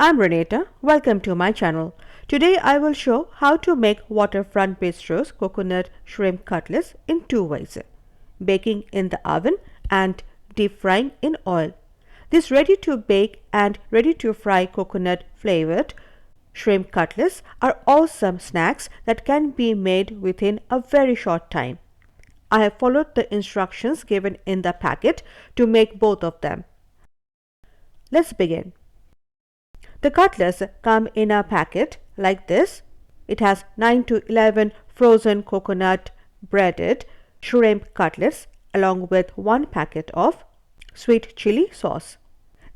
I'm Renata. Welcome to my channel. Today I will show how to make waterfront bistros coconut shrimp cutlets in two ways: baking in the oven and deep frying in oil. These ready to bake and ready to fry coconut flavored shrimp cutlets are awesome snacks that can be made within a very short time. I have followed the instructions given in the packet to make both of them. Let's begin. The cutlets come in a packet like this. It has 9 to 11 frozen coconut breaded shrimp cutlets along with one packet of sweet chili sauce.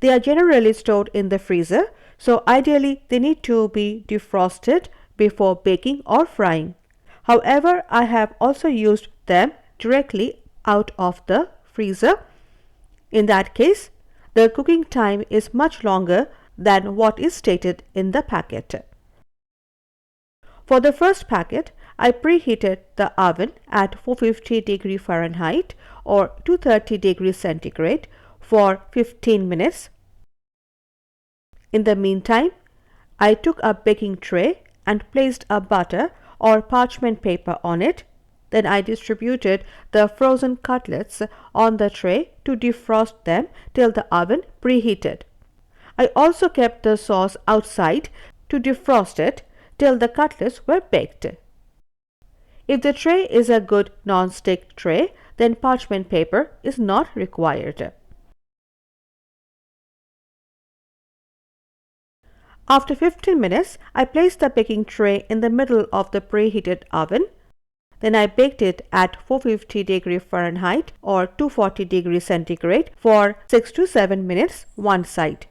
They are generally stored in the freezer, so ideally they need to be defrosted before baking or frying. However, I have also used them directly out of the freezer. In that case, the cooking time is much longer than what is stated in the packet. For the first packet, I preheated the oven at 450 degrees Fahrenheit or 230 degrees centigrade for 15 minutes. In the meantime, I took a baking tray and placed a butter or parchment paper on it. Then I distributed the frozen cutlets on the tray to defrost them till the oven preheated. I also kept the sauce outside to defrost it till the cutlets were baked. If the tray is a good non-stick tray, then parchment paper is not required. After 15 minutes, I placed the baking tray in the middle of the preheated oven. Then I baked it at 450 degrees Fahrenheit or 240 degrees centigrade for 6 to 7 minutes one side.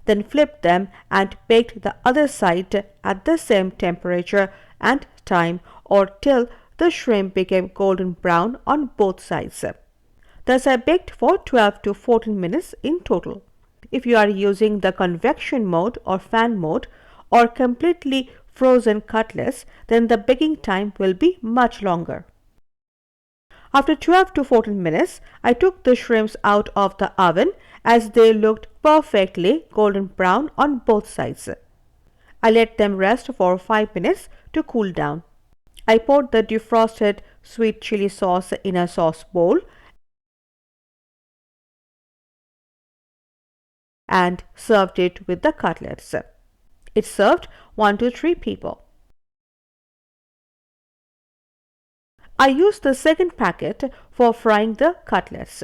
Then flipped them and baked the other side at the same temperature and time or till the shrimp became golden brown on both sides. Thus I baked for 12 to 14 minutes in total. If you are using the convection mode or fan mode or completely frozen cutlets, then the baking time will be much longer. After 12 to 14 minutes, I took the shrimps out of the oven as they looked perfectly golden brown on both sides. I let them rest for 5 minutes to cool down. I poured the defrosted sweet chili sauce in a sauce bowl and served it with the cutlets. It served 1 to 3 people. I used the second packet for frying the cutlets.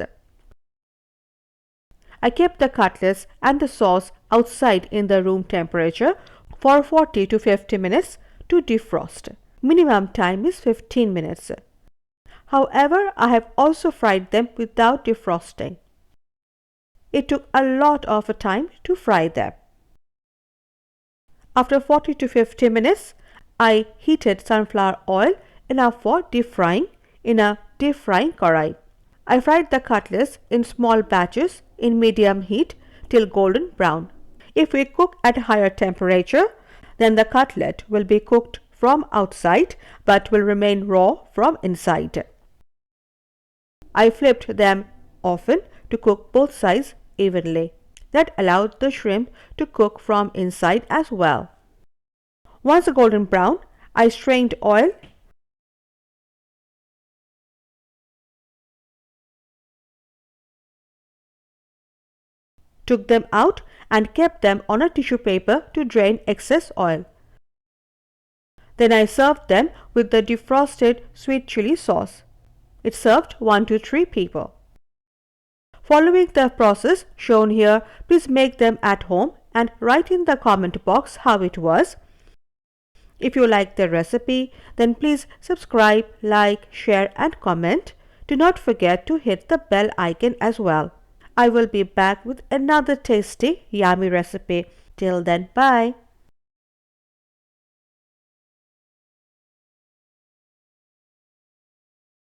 I kept the cutlets and the sauce outside in the room temperature for 40 to 50 minutes to defrost. Minimum time is 15 minutes. However, I have also fried them without defrosting. It took a lot of time to fry them. After 40 to 50 minutes, I heated sunflower oil enough for deep frying in a deep frying karai. I fried the cutlets in small batches in medium heat till golden brown. If we cook at higher temperature, then the cutlet will be cooked from outside but will remain raw from inside. I flipped them often to cook both sides evenly. That allowed the shrimp to cook from inside as well. Once golden brown, I strained oil took them out and kept them on a tissue paper to drain excess oil. Then I served them with the defrosted sweet chili sauce. It served 1 to 3 people. Following the process shown here, please make them at home and write in the comment box how it was. If you like the recipe, then please subscribe, like, share and comment. Do not forget to hit the bell icon as well. I will be back with another tasty, yummy recipe. Till then, bye.